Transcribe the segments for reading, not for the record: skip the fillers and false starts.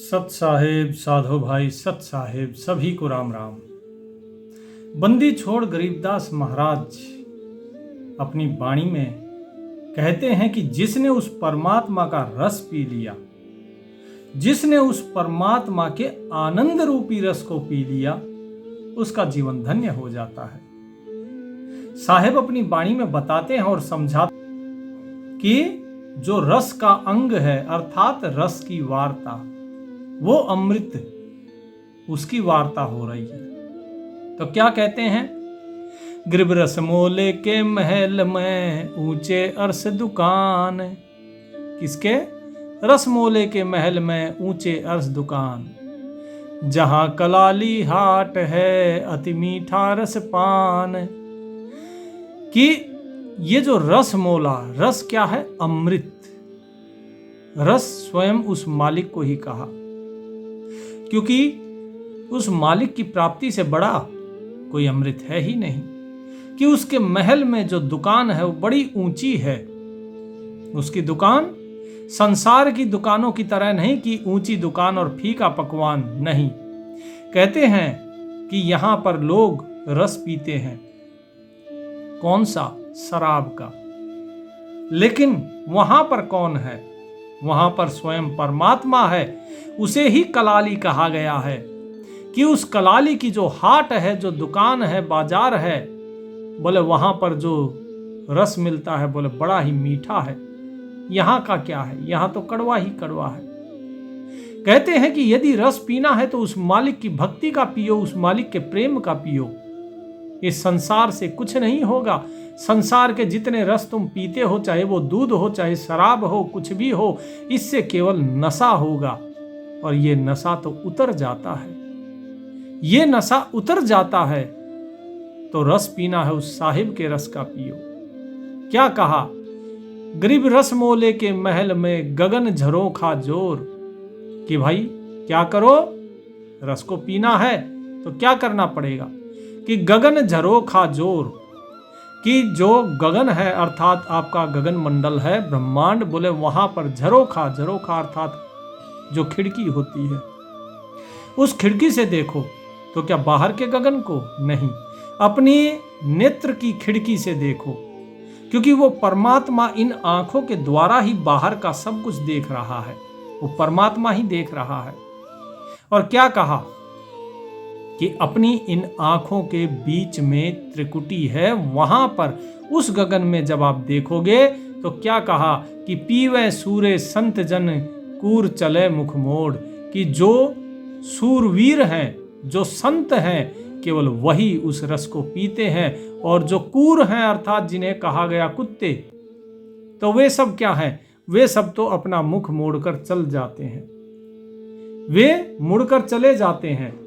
सत साहेब, साधो भाई, सत साहेब, सभी को राम राम। बंदी छोड़ गरीबदास महाराज अपनी वाणी में कहते हैं कि जिसने उस परमात्मा का रस पी लिया, जिसने उस परमात्मा के आनंद रूपी रस को पी लिया, उसका जीवन धन्य हो जाता है। साहेब अपनी वाणी में बताते हैं और समझाते कि जो रस का अंग है अर्थात रस की वार्ता, वो अमृत, उसकी वार्ता हो रही है। तो क्या कहते हैं? गिरब रस मोले के महल में ऊंचे अर्श दुकान। किसके? रस मोले के महल में ऊंचे अर्श दुकान, जहां कलाली हाट है अति मीठा रस पान। कि ये जो रस मोला, रस क्या है? अमृत। रस स्वयं उस मालिक को ही कहा, क्योंकि उस मालिक की प्राप्ति से बड़ा कोई अमृत है ही नहीं। कि उसके महल में जो दुकान है वो बड़ी ऊंची है। उसकी दुकान संसार की दुकानों की तरह नहीं कि ऊंची दुकान और फीका पकवान, नहीं। कहते हैं कि यहां पर लोग रस पीते हैं। कौन सा? शराब का। लेकिन वहां पर कौन है? वहां पर स्वयं परमात्मा है। उसे ही कलाली कहा गया है कि उस कलाली की जो हाट है, जो दुकान है, बाजार है, बोले वहां पर जो रस मिलता है, बोले बड़ा ही मीठा है। यहां का क्या है? यहां तो कड़वा ही कड़वा है। कहते हैं कि यदि रस पीना है तो उस मालिक की भक्ति का पियो, उस मालिक के प्रेम का पियो। इस संसार से कुछ नहीं होगा। संसार के जितने रस तुम पीते हो, चाहे वो दूध हो, चाहे शराब हो, कुछ भी हो, इससे केवल नशा होगा। और ये नशा तो उतर जाता है। ये नशा उतर जाता है तो रस पीना है उस साहिब के रस का पियो। क्या कहा? गरीब रस मोले के महल में गगन झरोखा जोर। कि भाई क्या करो? रस को पीना है तो क्या करना पड़ेगा? कि गगन झरोखा जोर। कि जो गगन है अर्थात आपका गगन मंडल है, ब्रह्मांड, बोले वहां पर झरोखा, झरोखा अर्थात जो खिड़की होती है, उस खिड़की से देखो। तो क्या बाहर के गगन को? नहीं, अपनी नेत्र की खिड़की से देखो, क्योंकि वो परमात्मा इन आंखों के द्वारा ही बाहर का सब कुछ देख रहा है। वो परमात्मा ही देख रहा है। और क्या कहा? कि अपनी इन आंखों के बीच में त्रिकुटी है। वहां पर उस गगन में जब आप देखोगे तो क्या कहा? कि पीवे सूरे संत जन कूर चले मुख मोड़। कि जो सूरवीर हैं, जो संत हैं, केवल वही उस रस को पीते हैं। और जो कूर हैं अर्थात जिन्हें कहा गया कुत्ते, तो वे सब क्या हैं? वे सब तो अपना मुख मोड़कर चल जाते हैं। वे मुड़कर चले जाते हैं।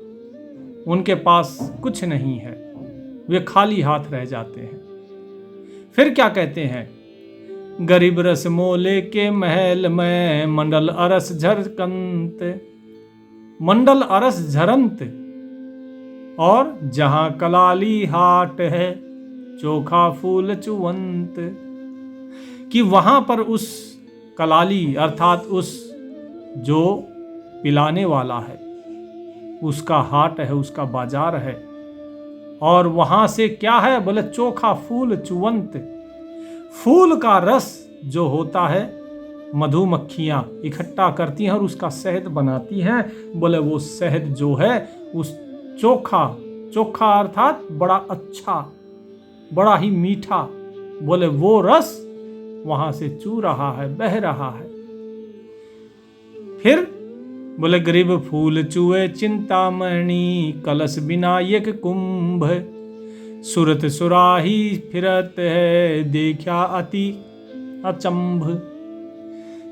उनके पास कुछ नहीं है, वे खाली हाथ रह जाते हैं। फिर क्या कहते हैं? गरीब रस मोले के महल में मंडल अरस झरकंत। मंडल अरस झरंत। और जहां कलाली हाट है चोखा फूल चुवंत। कि वहां पर उस कलाली अर्थात उस जो पिलाने वाला है, उसका हाट है, उसका बाजार है। और वहां से क्या है? बोले चोखा फूल चुवंत। फूल का रस जो होता है, मधुमक्खियां इकट्ठा करती हैं और उसका शहद बनाती हैं। बोले वो शहद जो है उस चोखा, चोखा अर्थात बड़ा अच्छा, बड़ा ही मीठा, बोले वो रस वहां से चू रहा है, बह रहा है। फिर बोले गरीब फूल चुए चिंतामणि कलश विनायक कुंभ। सुरत सुराही फिरत है देखा अति अचंभ।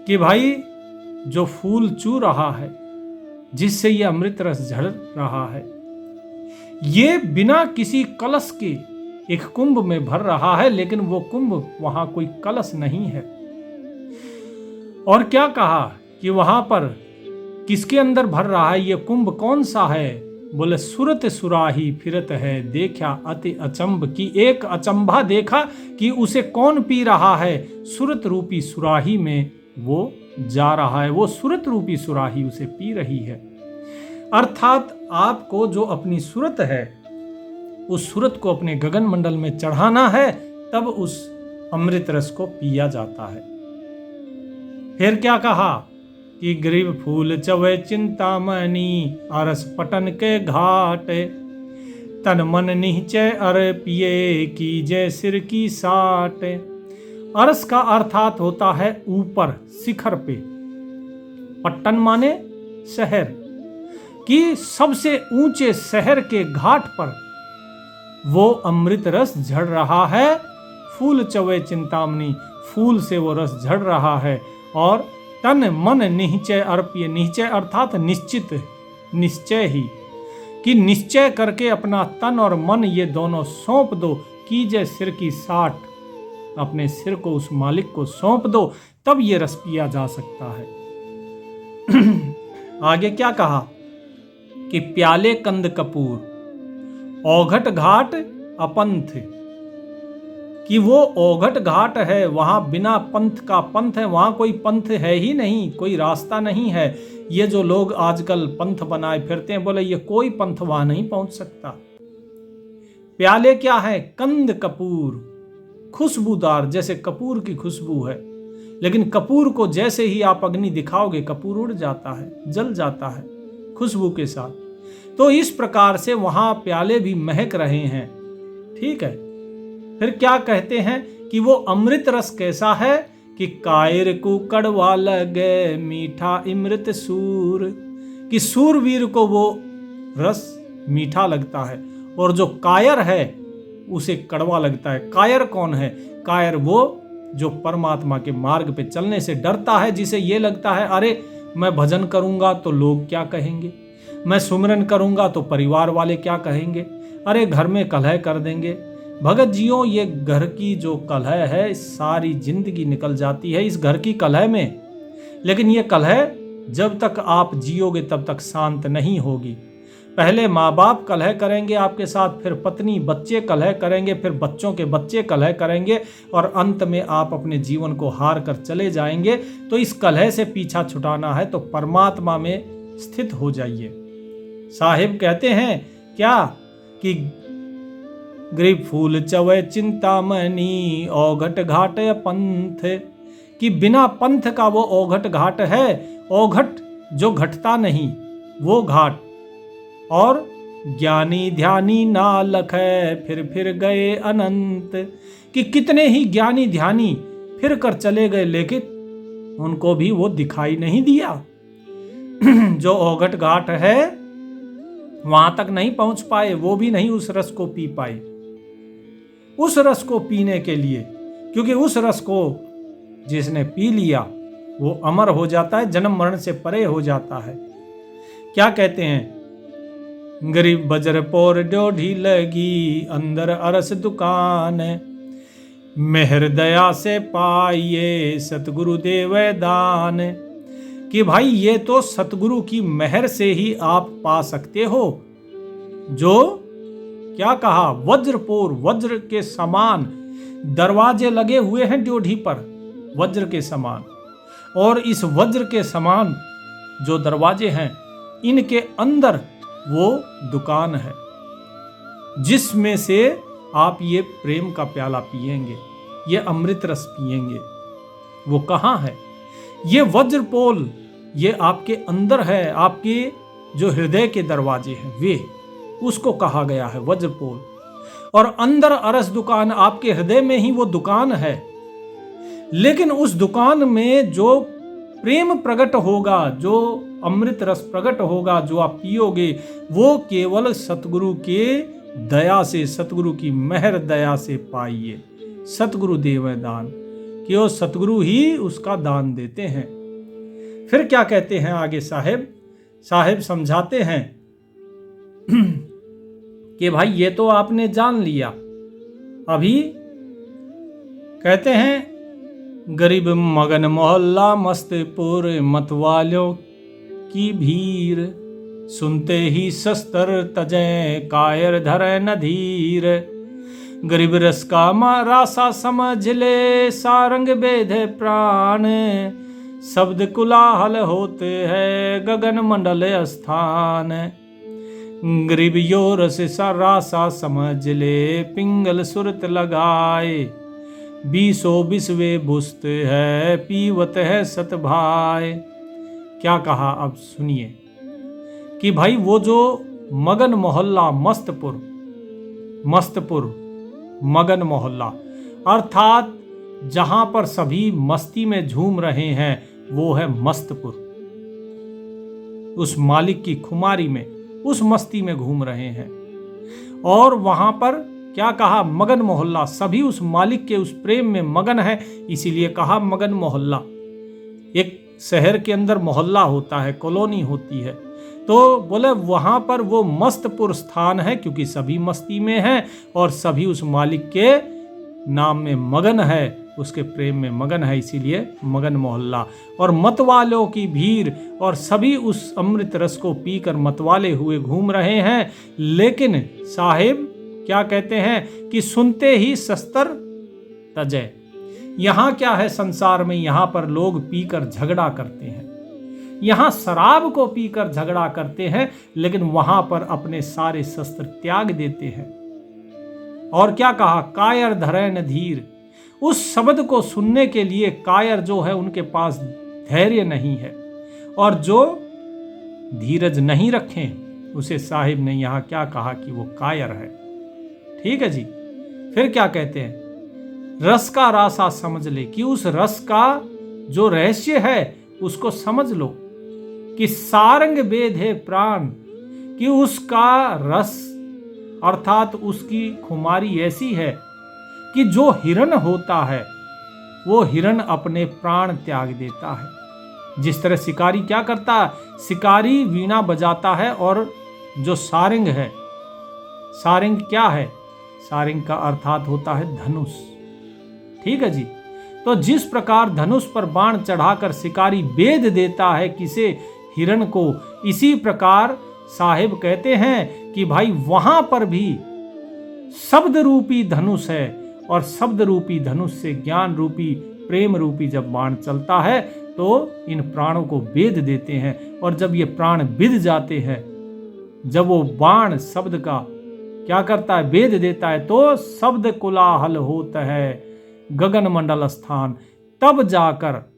कि भाई जो फूल चू रहा है, जिससे ये अमृत रस झड़ रहा है, ये बिना किसी कलश के एक कुंभ में भर रहा है। लेकिन वो कुंभ, वहां कोई कलश नहीं है। और क्या कहा? कि वहां पर किसके अंदर भर रहा है ये कुंभ? कौन सा है? बोले सुरत सुराही फिरत है देखा अति अचंभ। की एक अचंभा देखा कि उसे कौन पी रहा है। सुरत रूपी सुराही में वो जा रहा है, वो सूरत रूपी सुराही उसे पी रही है। अर्थात आपको जो अपनी सूरत है, उस सूरत को अपने गगन मंडल में चढ़ाना है, तब उस अमृत रस को पिया जाता है। फिर क्या कहा कि ग्रीव फूल चवे चिंतामणि, अरस पटन के घाट, तन मन निश्चय अर पिए कीजे सिर की साट। अरस का अर्थात होता है ऊपर, शिखर पे। पट्टन माने शहर, कि सबसे ऊंचे शहर के घाट पर वो अमृत रस झड़ रहा है। फूल चवे चिंतामणि, फूल से वो रस झड़ रहा है। और तन मन निश्चय अर्प्य, निश्चय अर्थात निश्चित, निश्चय ही, कि निश्चय करके अपना तन और मन ये दोनों सौंप दो। कीजिए सिर की साट, अपने सिर को उस मालिक को सौंप दो, तब ये रस पिया जा सकता है। आगे क्या कहा कि प्याले कंद कपूर, औघट घाट अपंथ, कि वो औघट घाट है, वहां बिना पंथ का पंथ है, वहां कोई पंथ है ही नहीं, कोई रास्ता नहीं है। ये जो लोग आजकल पंथ बनाए फिरते हैं, बोले ये कोई पंथ वहां नहीं पहुंच सकता। प्याले क्या है? कंद कपूर, खुशबूदार, जैसे कपूर की खुशबू है। लेकिन कपूर को जैसे ही आप अग्नि दिखाओगे, कपूर उड़ जाता है, जल जाता है खुशबू के साथ। तो इस प्रकार से वहां प्याले भी महक रहे हैं। ठीक है। फिर क्या कहते हैं कि वो अमृत रस कैसा है कि कायर को कड़वा लगे मीठा इमृत सूर, कि सूरवीर को वो रस मीठा लगता है और जो कायर है उसे कड़वा लगता है। कायर कौन है? कायर वो जो परमात्मा के मार्ग पे चलने से डरता है, जिसे ये लगता है अरे मैं भजन करूंगा तो लोग क्या कहेंगे, मैं सुमिरन करूंगा तो परिवार वाले क्या कहेंगे, अरे घर में कलह कर देंगे। भगत जियों, ये घर की जो कलह है, सारी जिंदगी निकल जाती है इस घर की कलह में। लेकिन ये कलह जब तक आप जियोगे तब तक शांत नहीं होगी। पहले माँ बाप कलह करेंगे आपके साथ, फिर पत्नी बच्चे कलह करेंगे, फिर बच्चों के बच्चे कलह करेंगे, और अंत में आप अपने जीवन को हार कर चले जाएंगे। तो इस कलह से पीछा छुटाना है तो परमात्मा में स्थित हो जाइए। साहिब कहते हैं क्या कि ग्रीव फूल चवे चिंतामणि, औघट घाट पंथ, कि बिना पंथ का वो औघट घाट है। औघट जो घटता नहीं वो घाट। और ज्ञानी ध्यानी ना लखै, फिर गए अनंत, कि कितने ही ज्ञानी ध्यानी फिर कर चले गए, लेकिन उनको भी वो दिखाई नहीं दिया। जो औघट घाट है वहां तक नहीं पहुंच पाए, वो भी नहीं उस रस को पी पाए। उस रस को पीने के लिए, क्योंकि उस रस को जिसने पी लिया वो अमर हो जाता है, जन्म मरण से परे हो जाता है। क्या कहते हैं? गरीब बजर पोर डोढ़ी लगी, अंदर अरस दुकान, मेहर दया से पाइए सतगुरु देव दान, कि भाई ये तो सतगुरु की मेहर से ही आप पा सकते हो। जो क्या कहा? वज्रपोर, वज्र के समान दरवाजे लगे हुए हैं ड्योढ़ी पर, वज्र के समान। और इस वज्र के समान जो दरवाजे हैं, इनके अंदर वो दुकान है जिसमें से आप ये प्रेम का प्याला पिएंगे, ये अमृत रस पिएंगे। वो कहाँ है? ये वज्रपोल, ये आपके अंदर है, आपके जो हृदय के दरवाजे हैं वे, उसको कहा गया है वज्रपोल। और अंदर अरस दुकान, आपके हृदय में ही वो दुकान है। लेकिन उस दुकान में जो प्रेम प्रकट होगा, जो अमृत रस प्रकट होगा, जो आप पियोगे, वो केवल सतगुरु के दया से, सतगुरु की मेहर दया से पाइए। सतगुरु देव दान, कि वो सतगुरु ही उसका दान देते हैं। फिर क्या कहते हैं आगे साहेब समझाते हैं कि भाई ये तो आपने जान लिया। अभी कहते हैं गरीब मगन मोहल्ला मस्तपुर, मतवालों की भीड़, सुनते ही शस्त्र तजय कायर धरे नधीर, गरीब रस का रासा समझ ले सारंग बेधे प्राण, शब्द कुलाहल होते हैं गगन मंडल स्थान। ग्रीबियो रस रासा समझ ले पिंगल सुरत लगाए। बीसो बिस्वे बुस्त है पीवत है सत भाई। क्या कहा अब सुनिए कि भाई वो जो मगन मोहल्ला मस्तपुर मगन मोहल्ला अर्थात जहां पर सभी मस्ती में झूम रहे हैं वो है मस्तपुर। उस मालिक की खुमारी में उस मस्ती में घूम रहे हैं और वहां पर क्या कहा मगन मोहल्ला, सभी उस मालिक के उस प्रेम में मगन है, इसीलिए कहा मगन मोहल्ला। एक शहर के अंदर मोहल्ला होता है, कॉलोनी होती है, तो बोले वहां पर वो मस्तपुर स्थान है क्योंकि सभी मस्ती में हैं और सभी उस मालिक के नाम में मगन है, उसके प्रेम में मगन है, इसीलिए मगन मोहल्ला। और मतवालों की भीड़ और सभी उस अमृत रस को पीकर मतवाले हुए घूम रहे हैं। लेकिन साहिब क्या कहते हैं कि सुनते ही शस्त्र तजय। यहां क्या है संसार में, यहां पर लोग पीकर झगड़ा करते हैं, यहां शराब को पीकर झगड़ा करते हैं, लेकिन वहां पर अपने सारे शस्त्र त्याग देते हैं। और क्या कहा कायर धरैन धीर। उस शब्द को सुनने के लिए कायर जो है उनके पास धैर्य नहीं है, और जो धीरज नहीं रखें उसे साहिब ने यहां क्या कहा कि वो कायर है। ठीक है जी। फिर क्या कहते हैं, रस का रासा समझ ले, कि उस रस का जो रहस्य है उसको समझ लो, कि सारंग वेद है प्राण, कि उसका रस अर्थात उसकी खुमारी ऐसी है कि जो हिरण होता है वो हिरण अपने प्राण त्याग देता है। जिस तरह शिकारी क्या करता है, शिकारी वीणा बजाता है, और जो सारंग है, सारंग क्या है, सारंग का अर्थात होता है धनुष। ठीक है जी। तो जिस प्रकार धनुष पर बाण चढ़ाकर शिकारी वेद देता है किसे, हिरण को, इसी प्रकार साहिब कहते हैं कि भाई वहां पर भी शब्द रूपी धनुष है, और शब्द रूपी धनुष से ज्ञान रूपी प्रेम रूपी जब बाण चलता है तो इन प्राणों को वेद देते हैं। और जब ये प्राण विध जाते हैं, जब वो बाण शब्द का क्या करता है, वेद देता है, तो शब्द कोलाहल होता है गगन मंडल स्थान। तब जाकर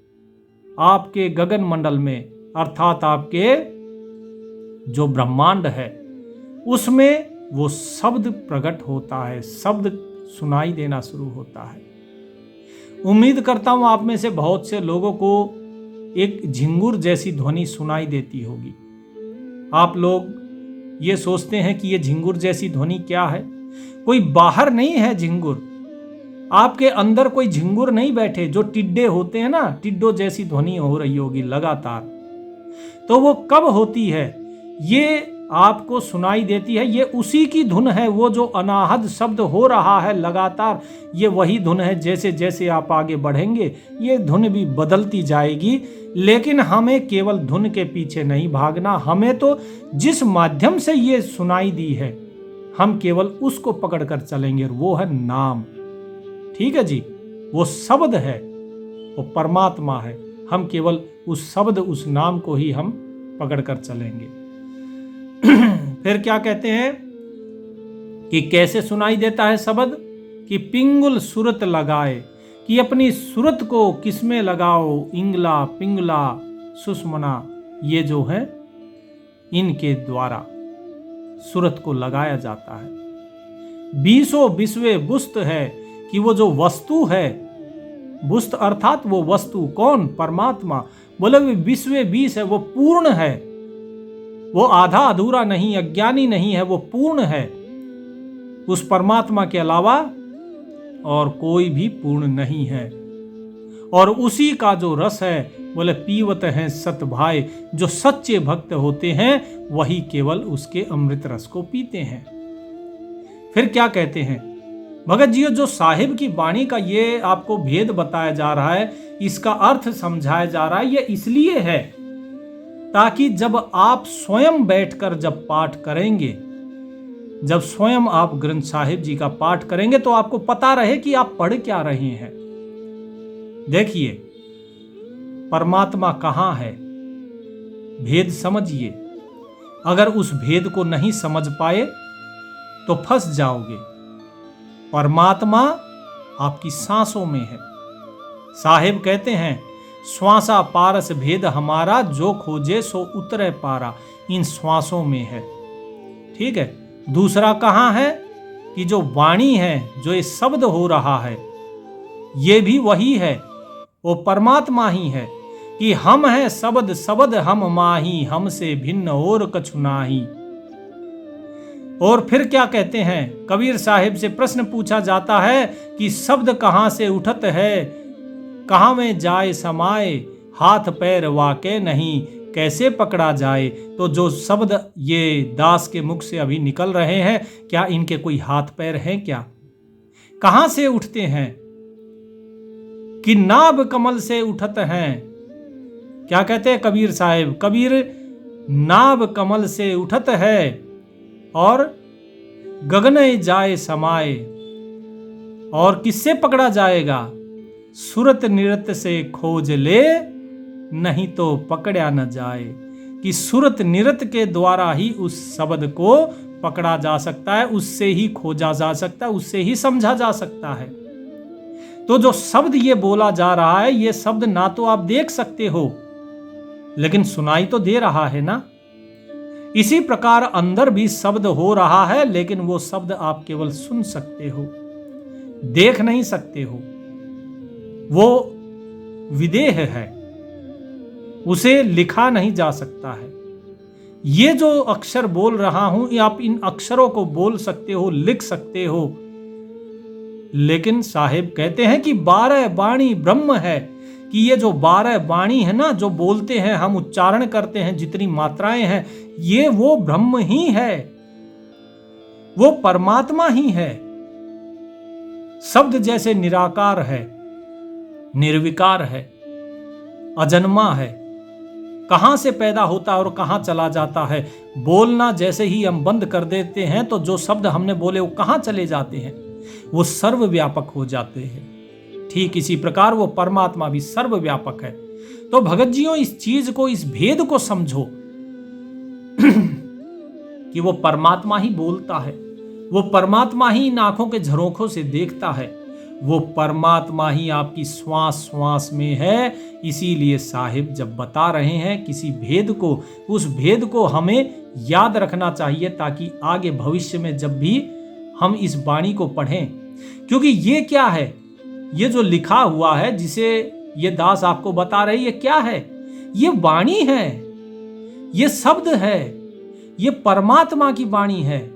आपके गगन मंडल में अर्थात आपके जो ब्रह्मांड है उसमें वो शब्द प्रकट होता है, शब्द सुनाई देना शुरू होता है। उम्मीद करता हूं आप में से बहुत से लोगों को एक झिंगुर जैसी ध्वनि सुनाई देती होगी। आप लोग ये सोचते हैं कि ये झिंगुर जैसी ध्वनि क्या है। कोई बाहर नहीं है झिंगुर, आपके अंदर कोई झिंगुर नहीं बैठे। जो टिड्डे होते हैं ना, टिड्डों जैसी ध्वनि हो रही होगी लगातार। तो वो कब होती है, ये आपको सुनाई देती है, ये उसी की धुन है। वो जो अनाहद शब्द हो रहा है लगातार, ये वही धुन है। जैसे जैसे आप आगे बढ़ेंगे ये धुन भी बदलती जाएगी, लेकिन हमें केवल धुन के पीछे नहीं भागना। हमें तो जिस माध्यम से ये सुनाई दी है हम केवल उसको पकड़कर चलेंगे, और वो है नाम। ठीक है जी। वो शब्द है, वो परमात्मा है। हम केवल उस शब्द, उस नाम को ही हम पकड़कर चलेंगे। फिर क्या कहते हैं कि कैसे सुनाई देता है शब्द, कि पिंगुल सुरत लगाए, कि अपनी सुरत को किसमें लगाओ, इंगला पिंगला सुषमना, ये जो है इनके द्वारा सुरत को लगाया जाता है। बीसों बिस्वे बुस्त है, कि वो जो वस्तु है, बुस्त अर्थात वो वस्तु कौन, परमात्मा। बोले वे बिस्वे 20 है, वो पूर्ण है, वो आधा अधूरा नहीं, अज्ञानी नहीं है, वो पूर्ण है। उस परमात्मा के अलावा और कोई भी पूर्ण नहीं है। और उसी का जो रस है, बोले पीवत हैं सत भाई, जो सच्चे भक्त होते हैं वही केवल उसके अमृत रस को पीते हैं। फिर क्या कहते हैं भगत जी, जो साहिब की वाणी का ये आपको भेद बताया जा रहा है, इसका अर्थ समझाया जा रहा है, ये इसलिए है ताकि जब आप स्वयं बैठकर जब पाठ करेंगे, जब स्वयं आप ग्रंथ साहिब जी का पाठ करेंगे, तो आपको पता रहे कि आप पढ़ क्या रहे हैं। देखिए परमात्मा कहाँ है, भेद समझिए। अगर उस भेद को नहीं समझ पाए तो फंस जाओगे। परमात्मा आपकी सांसों में है। साहिब कहते हैं, श्वासा पारस भेद हमारा, जो खोजे सो उतरे पारा, इन श्वासों में है। ठीक है। दूसरा कहाँ है कि जो वाणी है, जो ये शब्द हो रहा है, ये भी वही है, वो परमात्मा ही है कि हम हैं शब्द शब्द हम माही, हमसे भिन्न और कछु नाही। और फिर क्या कहते हैं, कबीर साहिब से प्रश्न पूछा जाता है कि शब्द कहाँ से उठत है, कहाँ में जाए समाए, हाथ पैर वाके नहीं, कैसे पकड़ा जाए। तो जो शब्द ये दास के मुख से अभी निकल रहे हैं, क्या इनके कोई हाथ पैर हैं क्या? कहां से उठते हैं? कि नाभ कमल से उठत हैं। क्या कहते हैं कबीर साहिब? कबीर नाभ कमल से उठत है और गगन जाए समाए। और किससे पकड़ा जाएगा? सुरत निरत से खोज ले, नहीं तो पकड़ा न जाए। कि सुरत निरत के द्वारा ही उस शब्द को पकड़ा जा सकता है, उससे ही खोजा जा सकता है, उससे ही समझा जा सकता है। तो जो शब्द ये बोला जा रहा है, ये शब्द ना तो आप देख सकते हो, लेकिन सुनाई तो दे रहा है ना। इसी प्रकार अंदर भी शब्द हो रहा है, लेकिन वो शब्द आप केवल सुन सकते हो, देख नहीं सकते हो। वो विदेह है, उसे लिखा नहीं जा सकता है। ये जो अक्षर बोल रहा हूं, आप इन अक्षरों को बोल सकते हो, लिख सकते हो, लेकिन साहिब कहते हैं कि 12 वाणी ब्रह्म है। कि ये जो 12 वाणी है ना, जो बोलते हैं, हम उच्चारण करते हैं, जितनी मात्राएं हैं, ये वो ब्रह्म ही है, वो परमात्मा ही है। शब्द जैसे निराकार है, निर्विकार है, अजन्मा है, कहां से पैदा होता है और कहां चला जाता है। बोलना जैसे ही हम बंद कर देते हैं, तो जो शब्द हमने बोले वो कहां चले जाते हैं? वो सर्वव्यापक हो जाते हैं। ठीक इसी प्रकार वो परमात्मा भी सर्वव्यापक है। तो भगत जियों, इस चीज को, इस भेद को समझो कि वो परमात्मा ही बोलता है, वो परमात्मा ही इन आंखों के झरोखों से देखता है, वो परमात्मा ही आपकी श्वास श्वास में है। इसीलिए साहिब जब बता रहे हैं किसी भेद को, उस भेद को हमें याद रखना चाहिए, ताकि आगे भविष्य में जब भी हम इस वाणी को पढ़ें, क्योंकि ये क्या है, ये जो लिखा हुआ है, जिसे ये दास आपको बता रही है, क्या है? ये वाणी है, ये शब्द है, ये परमात्मा की वाणी है।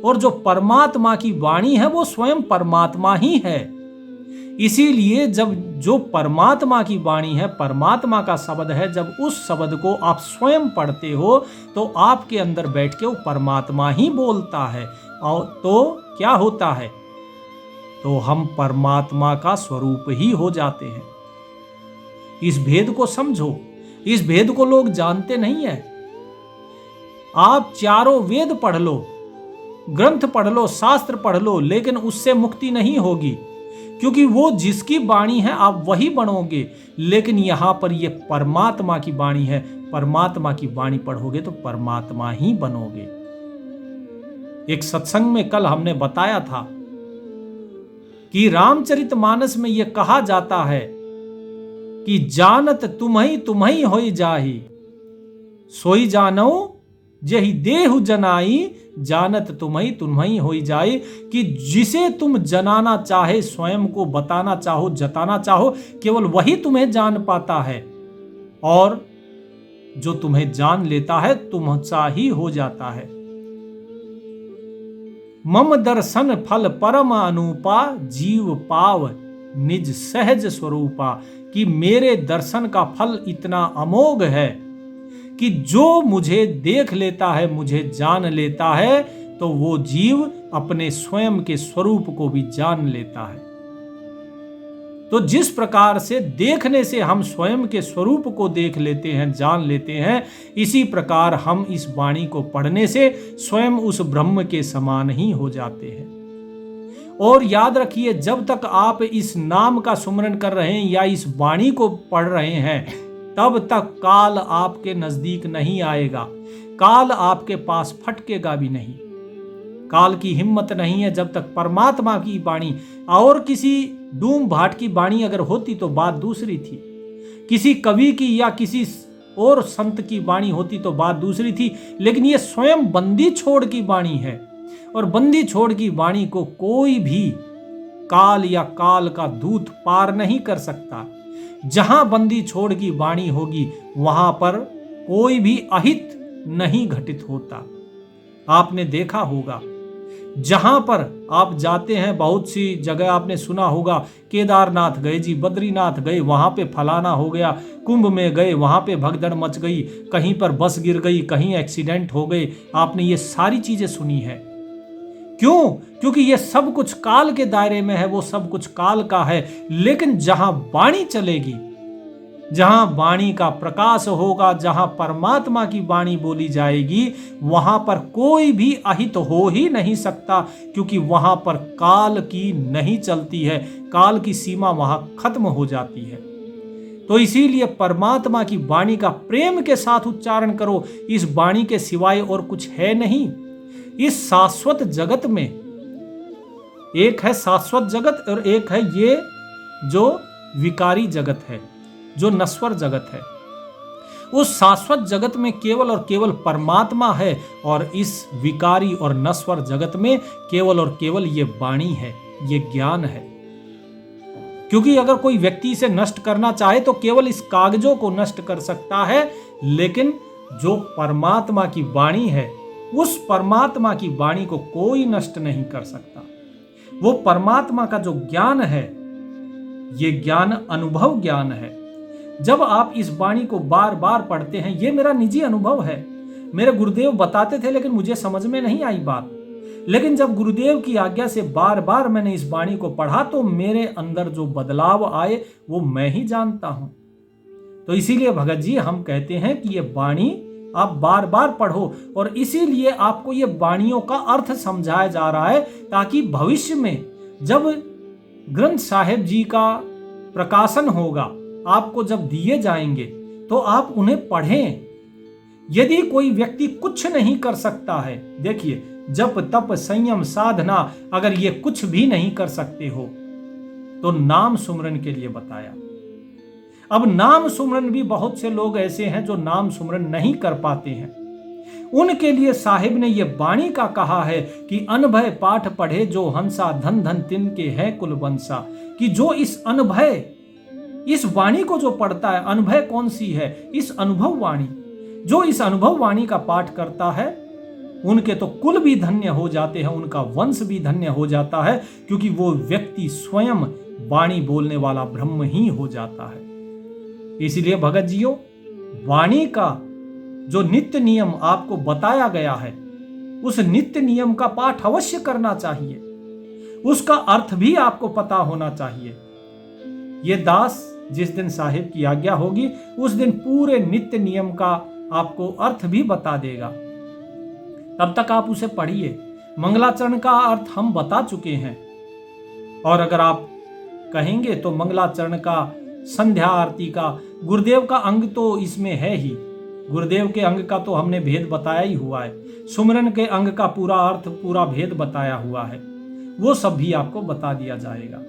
और जो परमात्मा की वाणी है, वो स्वयं परमात्मा ही है। इसीलिए जब जो परमात्मा की वाणी है, परमात्मा का शब्द है, जब उस शब्द को आप स्वयं पढ़ते हो, तो आपके अंदर बैठ के वो परमात्मा ही बोलता है। और तो क्या होता है? तो हम परमात्मा का स्वरूप ही हो जाते हैं। इस भेद को समझो। इस भेद को लोग जानते नहीं है। आप चारों वेद पढ़ लो, ग्रंथ पढ़ लो, शास्त्र पढ़ लो, लेकिन उससे मुक्ति नहीं होगी, क्योंकि वो जिसकी वाणी है आप वही बनोगे। लेकिन यहां पर ये परमात्मा की वाणी है, परमात्मा की वाणी पढ़ोगे तो परमात्मा ही बनोगे। एक सत्संग में कल हमने बताया था कि रामचरितमानस में यह कहा जाता है कि जानत तुम्ही होई जाही, सोई जानो जही देहु जनाई, जानत तुम्ही होई जाए। कि जिसे तुम जनाना चाहे, स्वयं को बताना चाहो, जताना चाहो, केवल वही तुम्हें जान पाता है, और जो तुम्हें जान लेता है तुमसा ही हो जाता है। मम दर्शन फल परम अनुपा, जीव पाव निज सहज स्वरूपा। कि मेरे दर्शन का फल इतना अमोघ है कि जो मुझे देख लेता है, मुझे जान लेता है, तो वो जीव अपने स्वयं के स्वरूप को भी जान लेता है। तो जिस प्रकार से देखने से हम स्वयं के स्वरूप को देख लेते हैं, जान लेते हैं, इसी प्रकार हम इस वाणी को पढ़ने से स्वयं उस ब्रह्म के समान ही हो जाते हैं। और याद रखिए, जब तक आप इस नाम का सुमरन कर रहे हैं या इस वाणी को पढ़ रहे हैं, तब तक काल आपके नजदीक नहीं आएगा, काल आपके पास फटकेगा भी नहीं। काल की हिम्मत नहीं है जब तक परमात्मा की वाणी, और किसी डूम भाट की वाणी अगर होती तो बात दूसरी थी, किसी कवि की या किसी और संत की वाणी होती तो बात दूसरी थी, लेकिन ये स्वयं बंदी छोड़ की वाणी है, और बंदी छोड़ की वाणी को कोई भी काल या काल का दूत पार नहीं कर सकता। जहां बंदी छोड़ की वाणी होगी वहां पर कोई भी अहित नहीं घटित होता। आपने देखा होगा जहां पर आप जाते हैं, बहुत सी जगह आपने सुना होगा, केदारनाथ गए जी, बद्रीनाथ गए, वहां पे फलाना हो गया, कुंभ में गए वहां पे भगदड़ मच गई, कहीं पर बस गिर गई, कहीं एक्सीडेंट हो गए। आपने ये सारी चीजें सुनी है। क्यों? क्योंकि ये सब कुछ काल के दायरे में है, वो सब कुछ काल का है। लेकिन जहां वाणी चलेगी, जहां वाणी का प्रकाश होगा, जहां परमात्मा की वाणी बोली जाएगी, वहां पर कोई भी अहित हो ही नहीं सकता, क्योंकि वहां पर काल की नहीं चलती है, काल की सीमा वहां खत्म हो जाती है। तो इसीलिए परमात्मा की वाणी का प्रेम के साथ उच्चारण करो। इस वाणी के सिवाय और कुछ है नहीं। इस शाश्वत जगत में एक है शाश्वत जगत और एक है ये जो विकारी जगत है, जो नश्वर जगत है। उस शाश्वत जगत में केवल और केवल परमात्मा है, और इस विकारी और नश्वर जगत में केवल और केवल ये वाणी है, ये ज्ञान है। क्योंकि अगर कोई व्यक्ति इसे नष्ट करना चाहे तो केवल इस कागजों को नष्ट कर सकता है, लेकिन जो परमात्मा की वाणी है, उस परमात्मा की वाणी को कोई नष्ट नहीं कर सकता। वो परमात्मा का जो ज्ञान है, ये ज्ञान अनुभव ज्ञान है। जब आप इस वाणी को बार बार पढ़ते हैं, ये मेरा निजी अनुभव है, मेरे गुरुदेव बताते थे लेकिन मुझे समझ में नहीं आई बात। लेकिन जब गुरुदेव की आज्ञा से बार बार मैंने इस वाणी को पढ़ा तो मेरे अंदर जो बदलाव आए वो मैं ही जानता हूं। तो इसीलिए भगत जी हम कहते हैं कि ये वाणी आप बार बार पढ़ो, और इसीलिए आपको ये वाणियों का अर्थ समझाया जा रहा है, ताकि भविष्य में जब ग्रंथ साहिब जी का प्रकाशन होगा, आपको जब दिए जाएंगे तो आप उन्हें पढ़ें। यदि कोई व्यक्ति कुछ नहीं कर सकता है, देखिए जप तप संयम साधना, अगर ये कुछ भी नहीं कर सकते हो तो नाम सुमरन के लिए बताया। अब नाम सुमरन भी बहुत से लोग ऐसे हैं जो नाम सुमरन नहीं कर पाते हैं, उनके लिए साहिब ने ये वाणी का कहा है कि अनभय पाठ पढ़े जो हंसा, धन धन तिनके है कुल बंसा। कि जो इस अनभय, इस वाणी को जो पढ़ता है, अनभय कौन सी है? इस अनुभव वाणी। जो इस अनुभव वाणी का पाठ करता है उनके तो कुल भी धन्य हो जाते हैं, उनका वंश भी धन्य हो जाता है, क्योंकि वो व्यक्ति स्वयं वाणी बोलने वाला ब्रह्म ही हो जाता है। इसलिए भगत जियो, वाणी का जो नित्य नियम आपको बताया गया है, उस नित्य नियम का पाठ अवश्य करना चाहिए, उसका अर्थ भी आपको पता होना चाहिए। ये दास जिस दिन साहिब की आज्ञा होगी उस दिन पूरे नित्य नियम का आपको अर्थ भी बता देगा। तब तक आप उसे पढ़िए। मंगलाचरण का अर्थ हम बता चुके हैं, और अगर आप कहेंगे तो मंगलाचरण का, संध्या आरती का, गुरुदेव का अंग तो इसमें है ही, गुरुदेव के अंग का तो हमने भेद बताया ही हुआ है, सुमरन के अंग का पूरा अर्थ, पूरा भेद बताया हुआ है, वो सब भी आपको बता दिया जाएगा।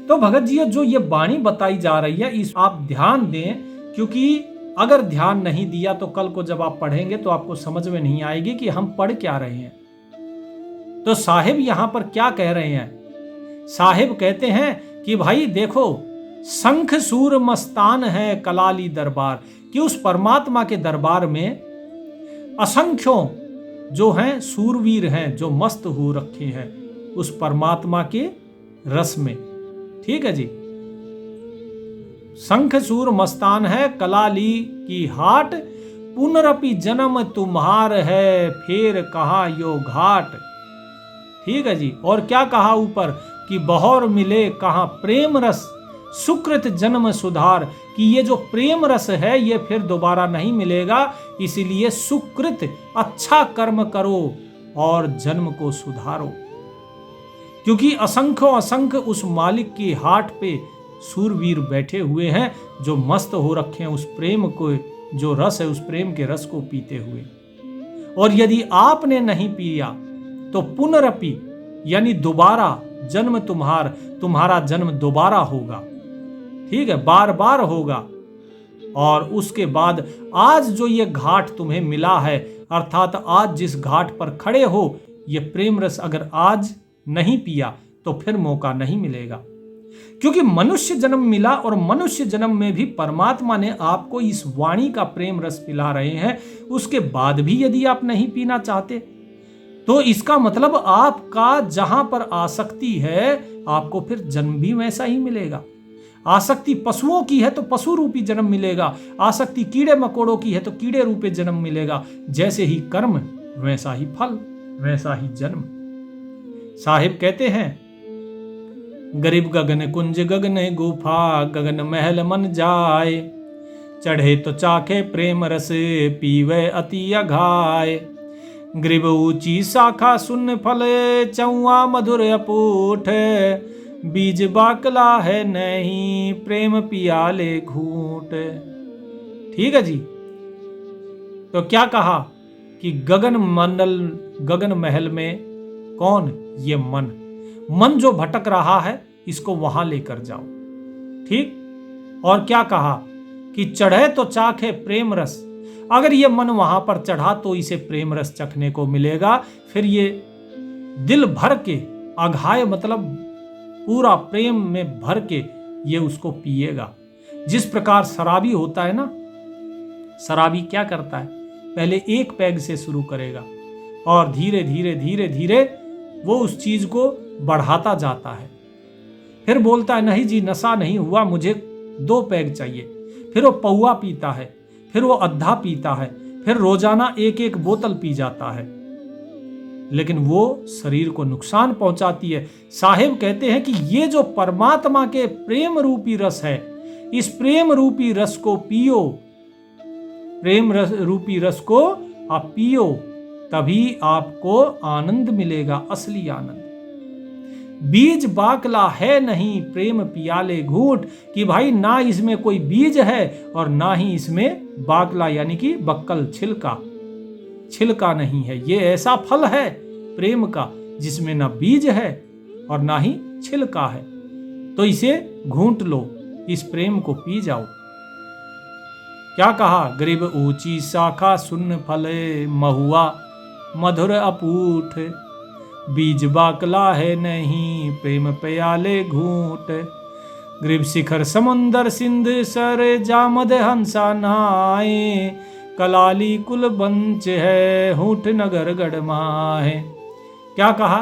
तो भगत जी जो ये वाणी बताई जा रही है, इस आप ध्यान दें, क्योंकि अगर ध्यान नहीं दिया तो कल को जब आप पढ़ेंगे तो आपको समझ में नहीं आएगी कि हम पढ़ क्या रहे हैं। तो साहिब यहां पर क्या कह रहे हैं? साहिब कहते हैं कि भाई देखो, शंख सूर मस्तान है कलाली दरबार, कि उस परमात्मा के दरबार में असंख्यों जो हैं सूरवीर हैं, जो मस्त हो रखे हैं उस परमात्मा के रस में। ठीक है जी। शंख सूर मस्तान है कलाली की हाट, पुनरपि जन्म तुम्हार है फिर कहा यो घाट। ठीक है जी। और क्या कहा ऊपर कि बहुर मिले कहा प्रेम रस, सुकृत जन्म सुधार, कि ये जो प्रेम रस है ये फिर दोबारा नहीं मिलेगा, इसीलिए सुकृत अच्छा कर्म करो और जन्म को सुधारो। क्योंकि असंख्य असंख्य उस मालिक की हाट पे सूरवीर बैठे हुए हैं जो मस्त हो रखे हैं उस प्रेम को, जो रस है उस प्रेम के रस को पीते हुए। और यदि आपने नहीं पिया तो पुनरपि यानी दोबारा जन्म तुम्हारा जन्म दोबारा होगा, ठीक है, बार बार होगा। और उसके बाद आज जो ये घाट तुम्हें मिला है, अर्थात आज जिस घाट पर खड़े हो, ये प्रेम रस अगर आज नहीं पिया तो फिर मौका नहीं मिलेगा। क्योंकि मनुष्य जन्म मिला और मनुष्य जन्म में भी परमात्मा ने आपको इस वाणी का प्रेम रस पिला रहे हैं, उसके बाद भी यदि आप नहीं पीना चाहते तो इसका मतलब आपका जहां पर आसक्ति है आपको फिर जन्म भी वैसा ही मिलेगा। आसक्ति पशुओं की है तो पशु रूपी जन्म मिलेगा, आसक्ति कीड़े मकोड़ों की है तो कीड़े रूपी जन्म मिलेगा। जैसे ही कर्म वैसा ही फल, वैसा ही जन्म। साहिब कहते हैं, गरीब गगन कुंज गगन गुफा, गगन महल मन जाए, चढ़े तो चाखे प्रेम रस, पीवे अति अघाय। ग्रीब ऊंची शाखा सुन फल, चौआ मधुर अपूठ, बीज बाकला है नहीं, प्रेम पियाले घूंट। ठीक है जी। तो क्या कहा कि गगन महल में कौन? ये मन जो भटक रहा है इसको वहां लेकर जाओ, ठीक। और क्या कहा कि चढ़े तो चाखे प्रेम रस, अगर ये मन वहां पर चढ़ा तो इसे प्रेम रस चखने को मिलेगा। फिर ये दिल भर के, अघाय मतलब पूरा प्रेम में भर के ये उसको पिएगा। जिस प्रकार शराबी होता है ना, शराबी क्या करता है, पहले एक पैग से शुरू करेगा और धीरे धीरे धीरे धीरे वो उस चीज को बढ़ाता जाता है। फिर बोलता है नहीं जी नशा नहीं हुआ, मुझे 2 पैग चाहिए। फिर वो पौआ पीता है, फिर वो अद्धा पीता है, फिर रोजाना 1-1 बोतल पी जाता है, लेकिन वो शरीर को नुकसान पहुंचाती है। साहिब कहते हैं कि ये जो परमात्मा के प्रेम रूपी रस है, इस प्रेम रूपी रस को पियो, प्रेम रूपी रस को आप पियो, तभी आपको आनंद मिलेगा, असली आनंद। बीज बाकला है नहीं, प्रेम पियाले घूंट, कि भाई ना इसमें कोई बीज है और ना ही इसमें बाकला यानी कि बक्कल, छिलका नहीं है। ये ऐसा फल है प्रेम का जिसमें ना बीज है और ना ही छिलका है। तो इसे घूंट लो, इस प्रेम को पी जाओ। क्या कहा? गरीब ऊंची शाखा सुन फले, महुआ मधुर अपूठ, बीज बाकला है नहीं, प्रेम प्याले घूंट। गरीब शिखर समंदर सिंध सर, जामद हंसा नहाए, कलाली कुल बंच है, हूठ नगर गढ़ माहे। क्या कहा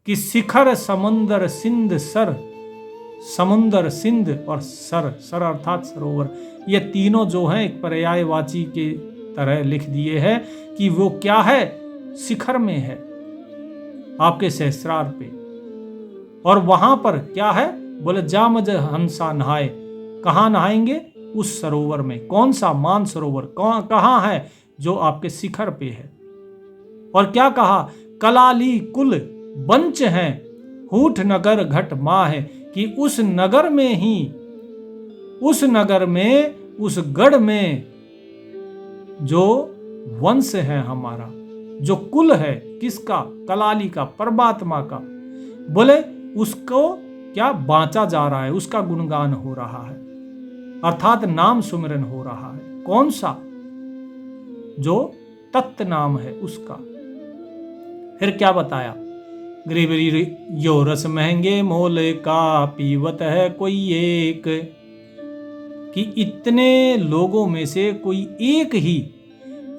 कि शिखर समंदर सिंध सर, समुंदर सिंध और सर अर्थात सरोवर, ये तीनों जो हैं एक पर्यायवाची के तरह लिख दिए हैं कि वो क्या है, शिखर में है आपके सहस्रार पे। और वहां पर क्या है, बोले जामज हंसा नहाए, कहां नहाएंगे? उस सरोवर में। कौन सा? मान सरोवर। कहां है? जो आपके शिखर पे है। और क्या कहा? कलाली कुल बंच हैं, हूठ नगर घट माह है, कि उस नगर में ही, उस नगर में, उस गढ़ में जो वंश है हमारा, जो कुल है, किसका? कलाली का, परमात्मा का, बोले उसको क्या बांचा जा रहा है, उसका गुणगान हो रहा है, अर्थात नाम सुमिरन हो रहा है। कौन सा? जो तत्व नाम है उसका। फिर क्या बताया? गरीबरी यो रस महंगे मोल का, पीवत है कोई एक, कि इतने लोगों में से कोई एक ही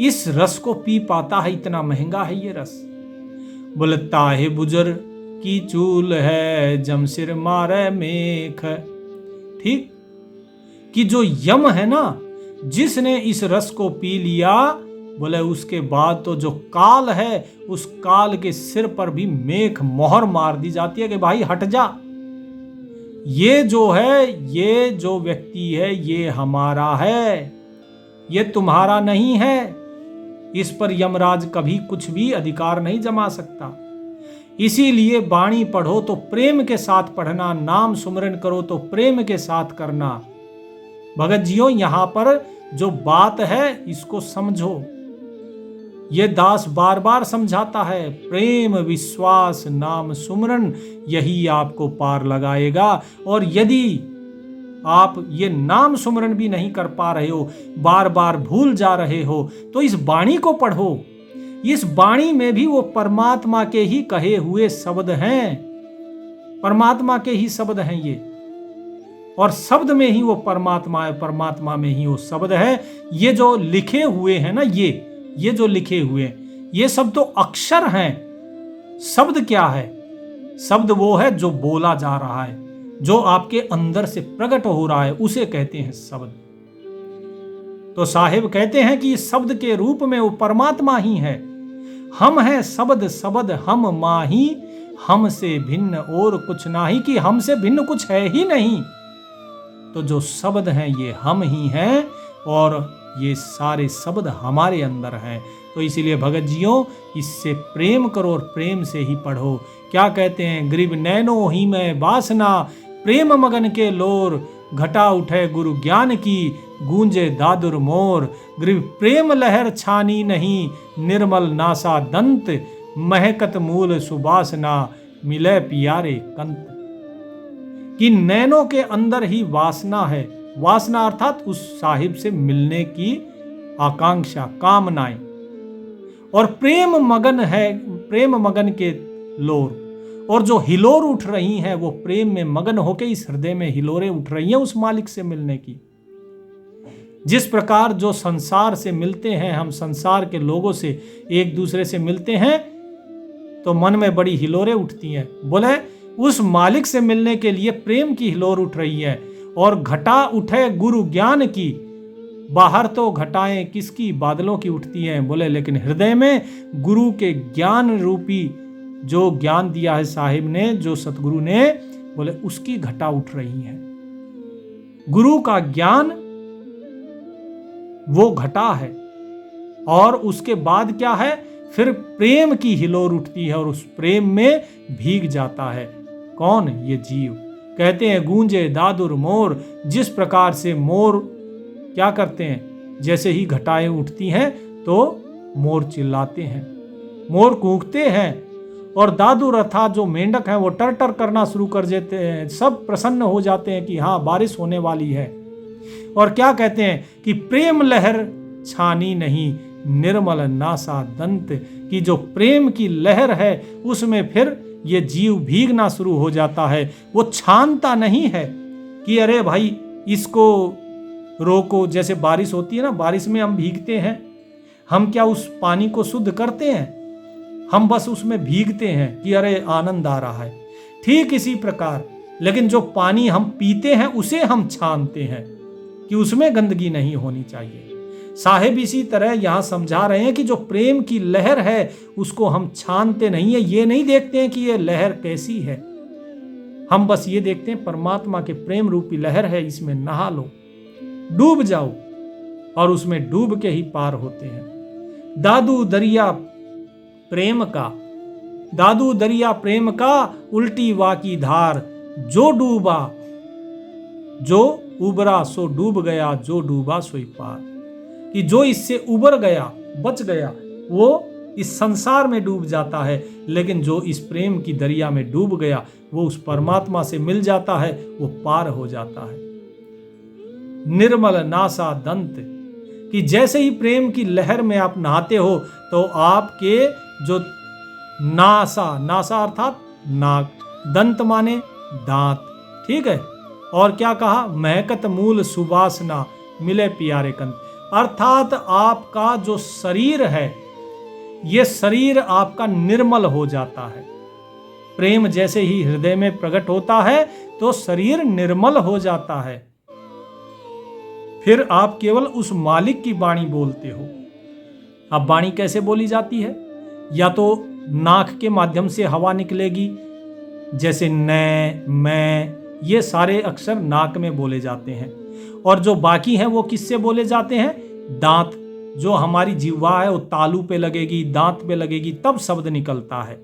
इस रस को पी पाता है, इतना महंगा है ये रस। बोलता है बुजुर्ग की चूल है, जमसिर मारे मेख, ठीक, कि जो यम है ना, जिसने इस रस को पी लिया, बोले उसके बाद तो जो काल है, उस काल के सिर पर भी मेख मोहर मार दी जाती है कि भाई हट जा, ये जो है, ये जो व्यक्ति है, ये हमारा है, ये तुम्हारा नहीं है। इस पर यमराज कभी कुछ भी अधिकार नहीं जमा सकता। इसीलिए वाणी पढ़ो तो प्रेम के साथ पढ़ना, नाम सुमरन करो तो प्रेम के साथ करना। भगत जियों, यहां पर जो बात है इसको समझो। ये दास बार बार समझाता है, प्रेम विश्वास नाम सुमरन यही आपको पार लगाएगा। और यदि आप ये नाम सुमरन भी नहीं कर पा रहे हो, बार बार भूल जा रहे हो, तो इस वाणी को पढ़ो। इस वाणी में भी वो परमात्मा के ही कहे हुए शब्द हैं, परमात्मा के ही शब्द हैं ये, और शब्द में ही वो परमात्मा है, परमात्मा में ही वो शब्द है। ये जो लिखे हुए हैं ना, ये जो लिखे हुए हैं, ये सब तो अक्षर हैं। शब्द क्या है? शब्द वो है जो बोला जा रहा है, जो आपके अंदर से प्रकट हो रहा है, उसे कहते हैं शब्द। तो साहिब कहते हैं कि इस शब्द के रूप में वो परमात्मा ही है। हम हैं शब्द शब्द हम माही, हमसे भिन्न और कुछ नाही, कि हमसे भिन्न कुछ है ही नहीं। तो जो शब्द हैं ये हम ही हैं, और ये सारे शब्द हमारे अंदर हैं। तो इसीलिए भगत जियों, इससे प्रेम करो और प्रेम से ही पढ़ो। क्या कहते हैं? ग्रीब नैनो ही में वासना, प्रेम मगन के लोर, घटा उठे गुरु ज्ञान की, गूंजे दादुर मोर। ग्रीब प्रेम लहर छानी नहीं, निर्मल नासा दंत, महकत मूल सुबासना, मिले पियारे कंत। कि नैनों के अंदर ही वासना है, वासना अर्थात उस साहिब से मिलने की आकांक्षा, कामनाएं। और प्रेम मगन है, प्रेम मगन के लोर, और जो हिलोर उठ रही हैं वो प्रेम में मगन होकर इस हृदय में हिलोरें उठ रही हैं उस मालिक से मिलने की। जिस प्रकार जो संसार से मिलते हैं, हम संसार के लोगों से एक दूसरे से मिलते हैं तो मन में बड़ी हिलोरें उठती हैं, बोले उस मालिक से मिलने के लिए प्रेम की हिलोर उठ रही है। और घटा उठे गुरु ज्ञान की, बाहर तो घटाएं किसकी, बादलों की उठती हैं, बोले लेकिन हृदय में गुरु के ज्ञान रूपी जो ज्ञान दिया है साहिब ने, जो सतगुरु ने, बोले उसकी घटा उठ रही है। गुरु का ज्ञान वो घटा है। और उसके बाद क्या है? फिर प्रेम की हिलोर उठती है और उस प्रेम में भीग जाता है। कौन? ये जीव। कहते हैं गूंजे दादुर मोर, जिस प्रकार से मोर क्या करते हैं, जैसे ही घटाएं उठती हैं तो मोर चिल्लाते हैं, मोर कूकते हैं, और दादुर अर्थात जो मेंढक हैं वो टर टर करना शुरू कर देते हैं। सब प्रसन्न हो जाते हैं कि हाँ बारिश होने वाली है। और क्या कहते हैं कि प्रेम लहर छानी नहीं, निर्मल नासा दंत, कि जो प्रेम की लहर है उसमें फिर ये जीव भीगना शुरू हो जाता है। वो छानता नहीं है कि अरे भाई इसको रोको। जैसे बारिश होती है ना, बारिश में हम भीगते हैं, हम क्या उस पानी को शुद्ध करते हैं? हम बस उसमें भीगते हैं कि अरे आनंद आ रहा है। ठीक इसी प्रकार, लेकिन जो पानी हम पीते हैं उसे हम छानते हैं कि उसमें गंदगी नहीं होनी चाहिए। साहिब इसी तरह यहां समझा रहे हैं कि जो प्रेम की लहर है उसको हम छानते नहीं है। ये नहीं देखते हैं कि ये लहर कैसी है, हम बस ये देखते हैं परमात्मा के प्रेम रूपी लहर है, इसमें नहा लो, डूब जाओ, और उसमें डूब के ही पार होते हैं। दादू दरिया प्रेम का, दादू दरिया प्रेम का, उल्टी वाकी धार, जो डूबा जो उबरा सो डूब गया, जो डूबा सोई पार। कि जो इससे उबर गया, बच गया, वो इस संसार में डूब जाता है, लेकिन जो इस प्रेम की दरिया में डूब गया वो उस परमात्मा से मिल जाता है, वो पार हो जाता है। निर्मल नासा दंत, कि जैसे ही प्रेम की लहर में आप नहाते हो तो आपके जो नासा, नासा अर्थात नाक, दंत माने दांत, ठीक है। और क्या कहा? महकत मूल सुबासना, मिले प्यारे कंत, अर्थात आपका जो शरीर है ये शरीर आपका निर्मल हो जाता है। प्रेम जैसे ही हृदय में प्रकट होता है तो शरीर निर्मल हो जाता है। फिर आप केवल उस मालिक की वाणी बोलते हो। अब वाणी कैसे बोली जाती है? या तो नाक के माध्यम से हवा निकलेगी, जैसे न, मैं, ये सारे अक्षर नाक में बोले जाते हैं। और जो बाकी हैं वो किससे बोले जाते हैं? दांत, जो हमारी जिह्वा है वो तालू पे लगेगी, दांत पे लगेगी, तब शब्द निकलता है।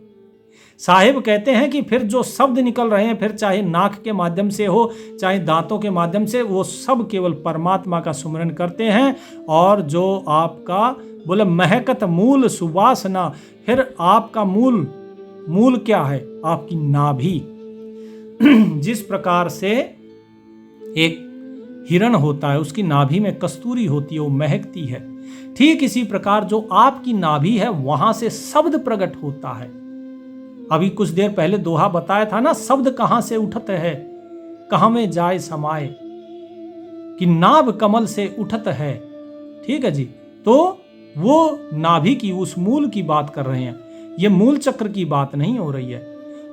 साहिब कहते हैं कि फिर जो शब्द निकल रहे हैं, फिर चाहे नाक के माध्यम से हो चाहे दांतों के माध्यम से, वो सब केवल परमात्मा का सुमिरन करते हैं। और जो आपका बोले महकत मूल सुवासना, फिर आपका मूल क्या है? आपकी नाभि। जिस प्रकार से एक हिरण होता है, उसकी नाभि में कस्तूरी होती है, वो महकती है, ठीक इसी प्रकार जो आपकी नाभि है वहां से शब्द प्रकट होता है। अभी कुछ देर पहले दोहा बताया था ना, शब्द कहां से उठत है, कहां में जाए समाए, कि नाभ कमल से उठत है। ठीक है जी। तो वो नाभि की, उस मूल की बात कर रहे हैं, ये मूल चक्र की बात नहीं हो रही है।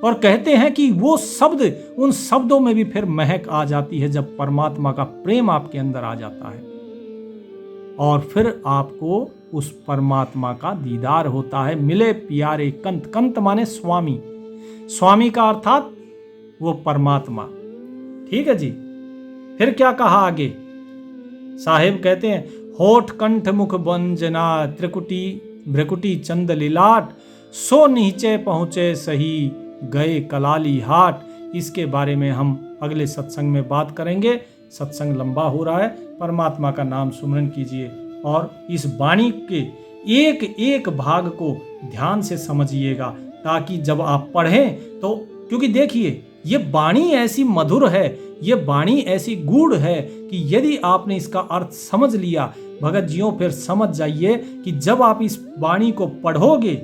और कहते हैं कि वो शब्द, उन शब्दों में भी फिर महक आ जाती है जब परमात्मा का प्रेम आपके अंदर आ जाता है, और फिर आपको उस परमात्मा का दीदार होता है। मिले प्यारे कंत, कंत माने स्वामी, स्वामी का अर्थात वो परमात्मा। ठीक है जी। फिर क्या कहा आगे? साहिब कहते हैं, होठ कंठ मुख बंजना, त्रिकुटी भ्रकुटी चंद लिलाट, सो नीचे पहुंचे सही गए कलाली हाट। इसके बारे में हम अगले सत्संग में बात करेंगे। सत्संग लंबा हो रहा है, परमात्मा का नाम सुमरन कीजिए और इस वाणी के एक एक भाग को ध्यान से समझिएगा, ताकि जब आप पढ़ें तो, क्योंकि देखिए ये वाणी ऐसी मधुर है, ये वाणी ऐसी गूढ़ है कि यदि आपने इसका अर्थ समझ लिया भगत जियों, फिर समझ जाइए कि जब आप इस वाणी को पढ़ोगे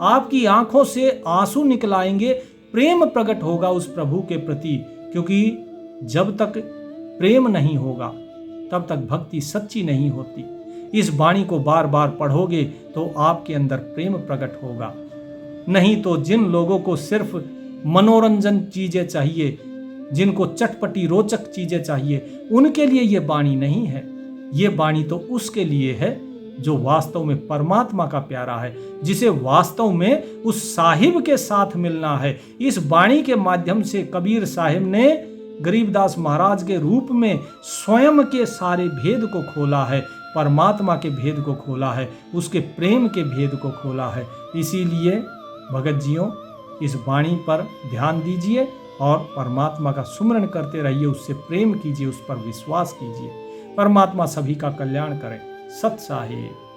आपकी आंखों से आंसू निकल आएंगे, प्रेम प्रकट होगा उस प्रभु के प्रति। क्योंकि जब तक प्रेम नहीं होगा तब तक भक्ति सच्ची नहीं होती। इस वाणी को बार बार पढ़ोगे तो आपके अंदर प्रेम प्रकट होगा। नहीं तो जिन लोगों को सिर्फ मनोरंजन चीजें चाहिए, जिनको चटपटी रोचक चीजें चाहिए, उनके लिए ये वाणी नहीं है। ये वाणी तो उसके लिए है जो वास्तव में परमात्मा का प्यारा है, जिसे वास्तव में उस साहिब के साथ मिलना है। इस वाणी के माध्यम से कबीर साहिब ने गरीबदास महाराज के रूप में स्वयं के सारे भेद को खोला है, परमात्मा के भेद को खोला है, उसके प्रेम के भेद को खोला है। इसीलिए भगत जियों, इस वाणी पर ध्यान दीजिए और परमात्मा का सुमरन करते रहिए, उससे प्रेम कीजिए, उस पर विश्वास कीजिए। परमात्मा सभी का कल्याण करे। सत साहिब।